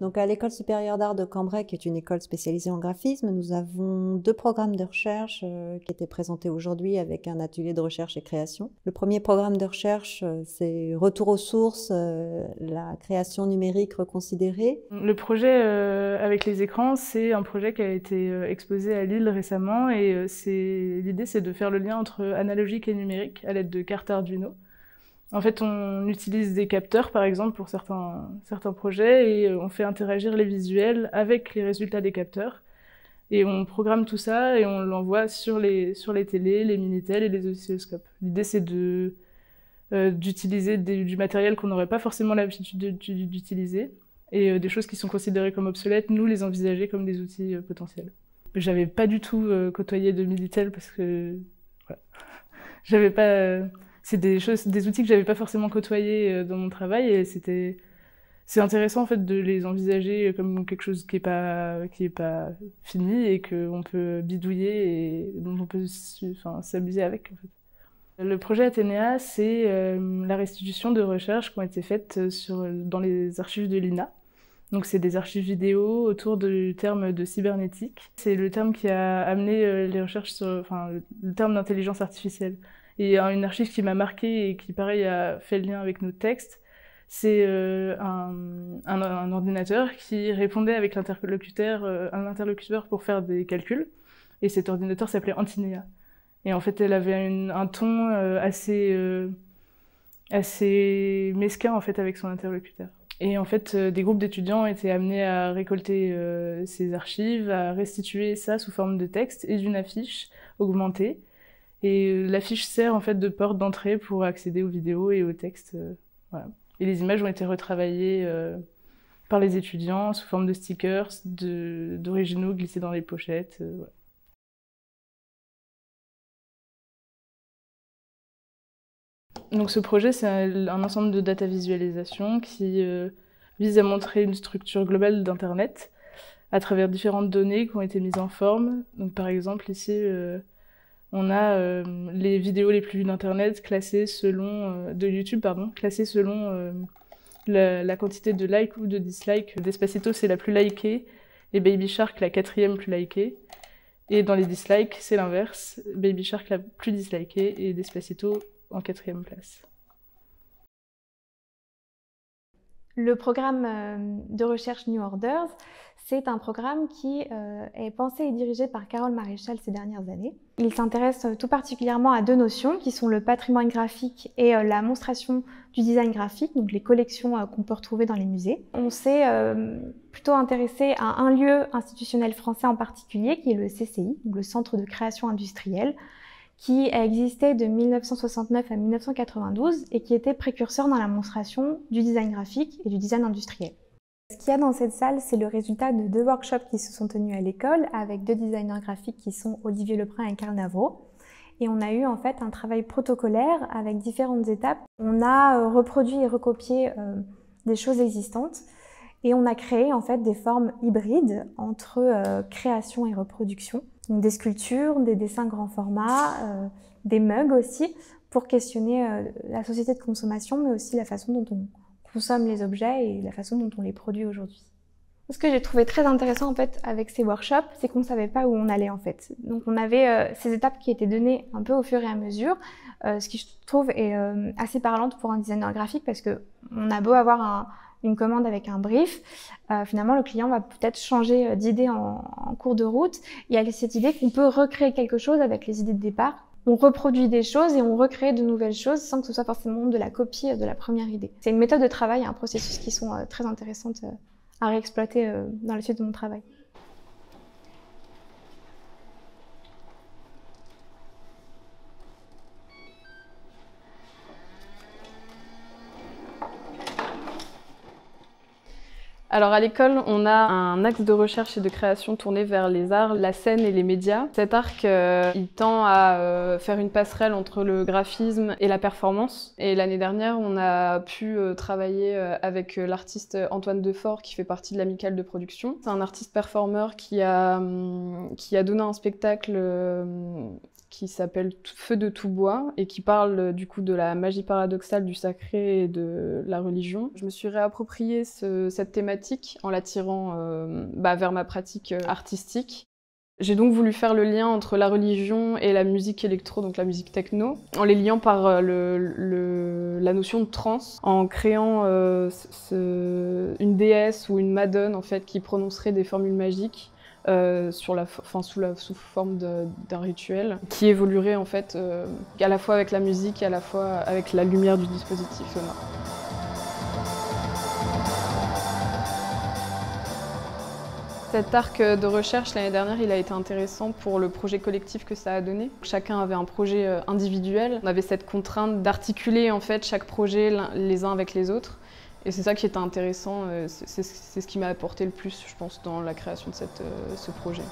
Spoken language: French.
Donc à l'École supérieure d'art de Cambrai, qui est une école spécialisée en graphisme, nous avons 2 programmes de recherche qui étaient présentés aujourd'hui avec un atelier de recherche et création. Le premier programme de recherche, c'est Retour aux sources, la création numérique reconsidérée. Le projet avec les écrans, c'est un projet qui a été exposé à Lille récemment et l'idée c'est de faire le lien entre analogique et numérique à l'aide de cartes Arduino. En fait, on utilise des capteurs, par exemple, pour certains projets, et on fait interagir les visuels avec les résultats des capteurs. Et on programme tout ça et on l'envoie sur les télés, les Minitel et les oscilloscopes. L'idée, c'est d'utiliser du matériel qu'on n'aurait pas forcément l'habitude d'utiliser, et des choses qui sont considérées comme obsolètes, nous les envisager comme des outils potentiels. J'avais pas du tout côtoyé de Minitel parce que voilà. J'avais pas... C'est des outils que j'avais pas forcément côtoyés dans mon travail, et c'est intéressant en fait de les envisager comme quelque chose qui est pas fini et qu'on peut bidouiller et dont on peut s'amuser avec en fait. Le projet Athénéa, c'est la restitution de recherches qui ont été faites dans les archives de l'INA. Donc c'est des archives vidéo autour du terme de cybernétique. C'est le terme qui a amené les recherches le terme d'intelligence artificielle. Et une archive qui m'a marquée et qui, pareil, a fait le lien avec nos textes, c'est un ordinateur qui répondait avec un interlocuteur pour faire des calculs. Et cet ordinateur s'appelait Antinéa. Et en fait, elle avait un ton assez mesquin en fait, avec son interlocuteur. Et en fait, des groupes d'étudiants étaient amenés à récolter ces archives, à restituer ça sous forme de texte et d'une affiche augmentée. Et l'affiche sert en fait de porte d'entrée pour accéder aux vidéos et aux textes. Voilà. Et les images ont été retravaillées par les étudiants sous forme de stickers, d'originaux glissés dans les pochettes. Voilà. Donc ce projet, c'est un ensemble de data visualisation qui vise à montrer une structure globale d'Internet à travers différentes données qui ont été mises en forme. Donc par exemple ici, on a les vidéos les plus vues d'Internet classées selon de YouTube, classées selon la quantité de likes ou de dislikes. Despacito, c'est la plus likée, et Baby Shark, la 4e plus likée. Et dans les dislikes, c'est l'inverse. Baby Shark, la plus dislikée, et Despacito en 4e place. Le programme de recherche New Orders, c'est un programme qui est pensé et dirigé par Carole Maréchal ces dernières années. Il s'intéresse tout particulièrement à 2 notions qui sont le patrimoine graphique et la monstration du design graphique, donc les collections qu'on peut retrouver dans les musées. On s'est plutôt intéressé à un lieu institutionnel français en particulier, qui est le CCI, donc le Centre de création industrielle, qui a existé de 1969 à 1992 et qui était précurseur dans la monstration du design graphique et du design industriel. Ce qu'il y a dans cette salle, c'est le résultat de 2 workshops qui se sont tenus à l'école avec 2 designers graphiques qui sont Olivier Lebrun et Karl Navro. Et on a eu en fait un travail protocolaire avec différentes étapes. On a reproduit et recopié des choses existantes et on a créé en fait des formes hybrides entre création et reproduction. Donc des sculptures, des dessins grand format, des mugs aussi, pour questionner la société de consommation, mais aussi la façon dont on consomme les objets et la façon dont on les produit aujourd'hui. Ce que j'ai trouvé très intéressant en fait avec ces workshops, c'est qu'on ne savait pas où on allait en fait. Donc on avait ces étapes qui étaient données un peu au fur et à mesure, ce qui je trouve est assez parlante pour un designer graphique parce que on a beau avoir une commande avec un brief, finalement le client va peut-être changer d'idée en cours de route. Il y a cette idée qu'on peut recréer quelque chose avec les idées de départ. On reproduit des choses et on recrée de nouvelles choses sans que ce soit forcément de la copie de la première idée. C'est une méthode de travail et un processus qui sont très intéressantes à réexploiter dans la suite de mon travail. Alors à l'école, on a un axe de recherche et de création tourné vers les arts, la scène et les médias. Cet arc, il tend à faire une passerelle entre le graphisme et la performance. Et l'année dernière, on a pu travailler avec l'artiste Antoine Defort, qui fait partie de l'amicale de production. C'est un artiste performeur qui a donné un spectacle qui s'appelle Feu de tout bois et qui parle du coup de la magie paradoxale du sacré et de la religion. Je me suis réapproprié cette thématique en la tirant vers ma pratique artistique. J'ai donc voulu faire le lien entre la religion et la musique électro, donc la musique techno, en les liant par la notion de trance, en créant une déesse ou une madone en fait, qui prononcerait des formules magiques sous forme d'un rituel, qui évoluerait en fait à la fois avec la musique et à la fois avec la lumière du dispositif sonore. Cet arc de recherche, l'année dernière, il a été intéressant pour le projet collectif que ça a donné. Chacun avait un projet individuel. On avait cette contrainte d'articuler en fait chaque projet les uns avec les autres. Et c'est ça qui était intéressant, c'est ce qui m'a apporté le plus, je pense, dans la création de ce projet.